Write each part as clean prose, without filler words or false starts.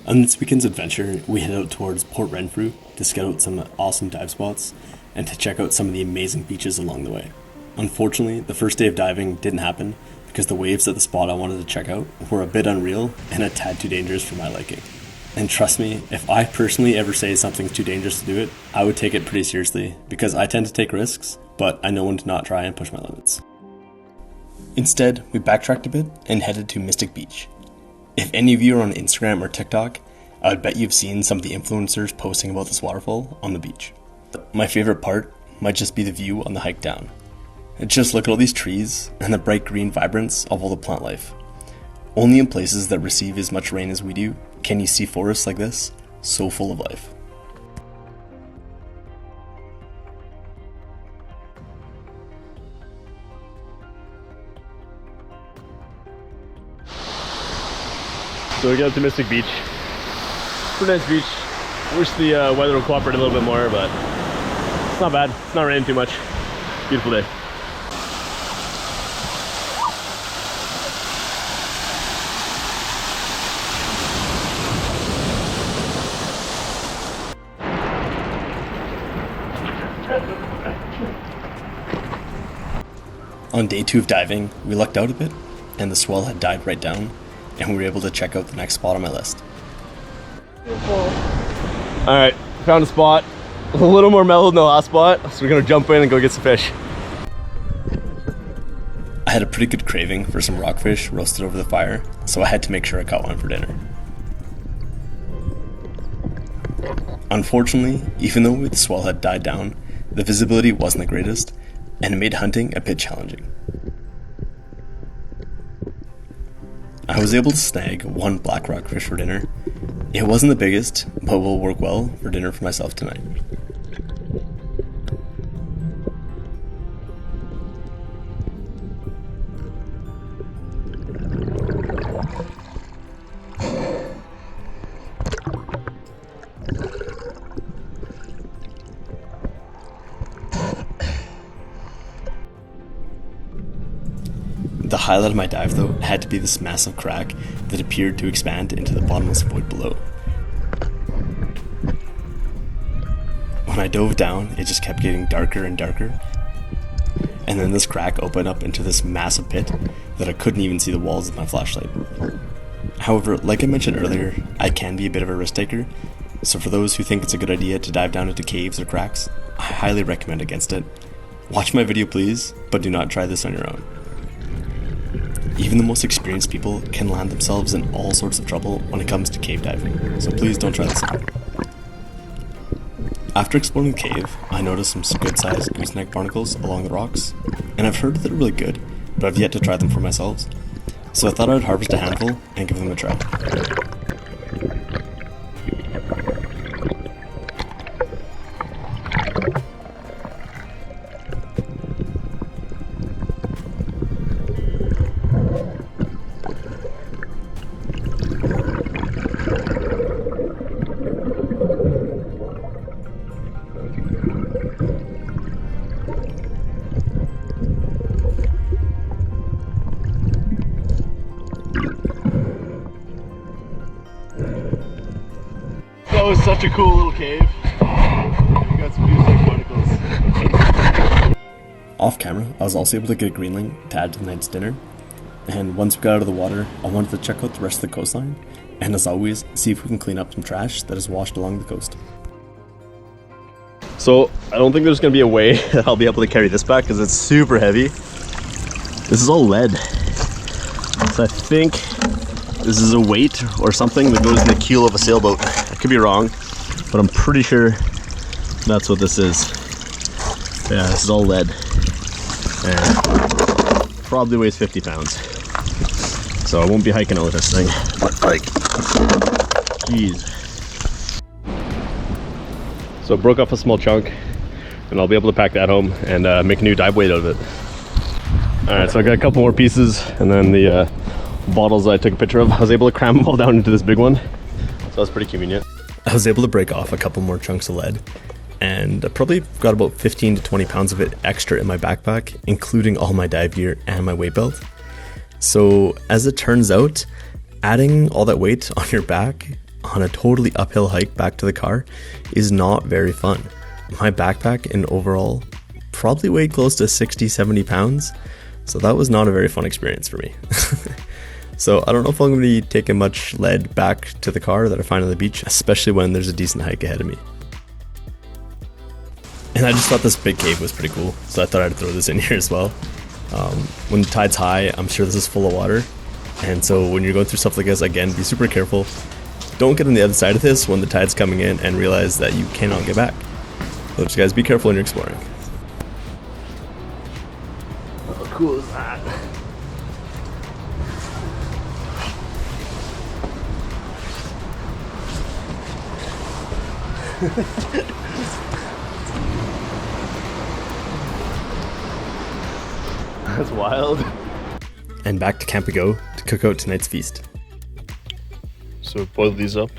On this weekend's adventure, we head out towards Port Renfrew to scout out some awesome dive spots and to check out some of the amazing beaches along the way. Unfortunately, the first day of diving didn't happen because the waves at the spot I wanted to check out were a bit unreal and a tad too dangerous for my liking. And trust me, if I personally ever say something's too dangerous to do it, I would take it pretty seriously because I tend to take risks, but I know when to not try and push my limits. Instead, we backtracked a bit and headed to Mystic Beach. If any of you are on Instagram or TikTok, I would bet you've seen some of the influencers posting about this waterfall on the beach. My favorite part might just be the view on the hike down. Just look at all these trees and the bright green vibrance of all the plant life. Only in places that receive as much rain as we do can you see forests like this, so full of life. So we got to Mystic Beach. Pretty nice beach. Wish the weather would cooperate a little bit more, but it's not bad. It's not raining too much. Beautiful day. On day 2 of diving, we lucked out a bit, and the swell had died right down, and we were able to check out the next spot on my list. Alright, found a spot. A little more mellow than the last spot, so we're gonna jump in and go get some fish. I had a pretty good craving for some rockfish roasted over the fire, so I had to make sure I caught one for dinner. Unfortunately, even though the swell had died down, the visibility wasn't the greatest, and it made hunting a bit challenging. I was able to snag one black rockfish for dinner. It wasn't the biggest, but will work well for dinner for myself tonight. The highlight of my dive, though, had to be this massive crack that appeared to expand into the bottomless void below. When I dove down, it just kept getting darker and darker, and then this crack opened up into this massive pit that I couldn't even see the walls of my flashlight. However, like I mentioned earlier, I can be a bit of a risk taker, so for those who think it's a good idea to dive down into caves or cracks, I highly recommend against it. Watch my video please, but do not try this on your own. Even the most experienced people can land themselves in all sorts of trouble when it comes to cave diving, so please don't try this alone. After exploring the cave, I noticed some good-sized gooseneck barnacles along the rocks, and I've heard that they're really good, but I've yet to try them for myself, so I thought I'd harvest a handful and give them a try. That was such a cool little cave. We got some beautiful barnacles. Off camera, I was also able to get a greenling to add to the night's dinner, and once we got out of the water, I wanted to check out the rest of the coastline, and as always, see if we can clean up some trash that is washed along the coast. So I don't think there's gonna be a way that I'll be able to carry this back because it's super heavy. This is all lead. So I think this is a weight or something that goes in the keel of a sailboat. I could be wrong, but I'm pretty sure that's what this is. Yeah, this is all lead. And probably weighs 50 pounds. So I won't be hiking out with this thing. But like, jeez. So it broke off a small chunk, and I'll be able to pack that home and make a new dive weight out of it. Alright, so I got a couple more pieces, and then the bottles I took a picture of, I was able to cram them all down into this big one. So that's pretty convenient. I was able to break off a couple more chunks of lead, and I probably got about 15 to 20 pounds of it extra in my backpack, including all my dive gear and my weight belt. So as it turns out, adding all that weight on your back on a totally uphill hike back to the car is not very fun. My backpack and overall probably weighed close to 60-70 pounds, so that was not a very fun experience for me. So I don't know if I'm going to be taking much lead back to the car that I find on the beach, especially when there's a decent hike ahead of me. And I just thought this big cave was pretty cool, so I thought I'd throw this in here as well. When the tide's high, I'm sure this is full of water, and so when you're going through stuff like this, again, be super careful. Don't get on the other side of this when the tide's coming in and realize that you cannot get back. So just guys, be careful when you're exploring. How cool is that? That's wild. And back to camp we go to cook out tonight's feast. So boil these up,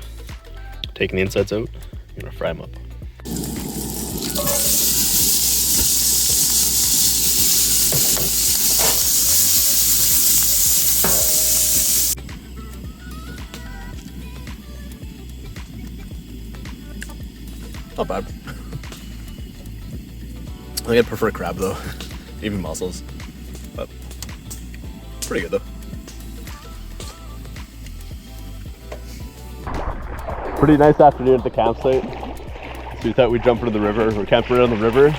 taking the insides out, I'm gonna fry them up. Not bad. I think I'd prefer crab though, even mussels, but pretty good though. Pretty nice afternoon at the campsite. So we thought we'd jump into the river. We're camping right on the river.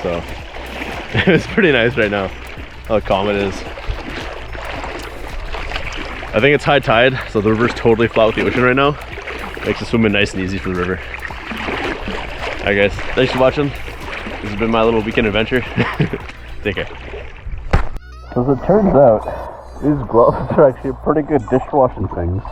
So it's pretty nice right now, how calm it is. I think it's high tide, so the river's totally flat with the ocean right now. Makes the swimming nice and easy for the river. Alright guys, thanks for watching. This has been my little weekend adventure. Take care. So as it turns out, these gloves are actually pretty good dishwashing things.